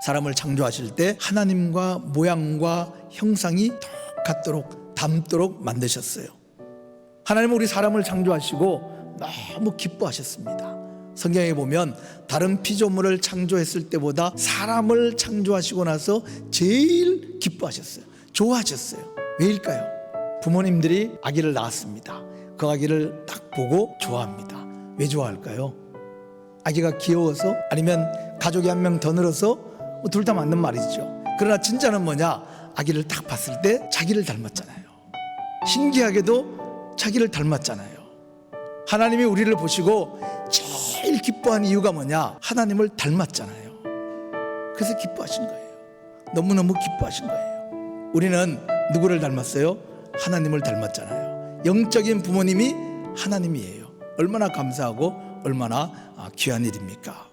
사람을 창조하실 때 하나님과 모양과 형상이 똑같도록 닮도록 만드셨어요. 하나님은 우리 사람을 창조하시고 너무 기뻐하셨습니다. 성경에 보면 다른 피조물을 창조했을 때보다 사람을 창조하시고 나서 제일 기뻐하셨어요. 좋아하셨어요. 왜일까요? 부모님들이 아기를 낳았습니다. 그 아기를 딱 보고 좋아합니다. 왜 좋아할까요? 아기가 귀여워서? 아니면 가족이 한 명 더 늘어서? 둘 다 맞는 말이죠. 그러나 진짜는 뭐냐? 아기를 딱 봤을 때 자기를 닮았잖아요. 신기하게도 자기를 닮았잖아요. 하나님이 우리를 보시고 제일 기뻐한 이유가 뭐냐? 하나님을 닮았잖아요. 그래서 기뻐하신 거예요. 너무너무 기뻐하신 거예요. 우리는 누구를 닮았어요? 하나님을 닮았잖아요. 영적인 부모님이 하나님이에요. 얼마나 감사하고 얼마나 귀한 일입니까?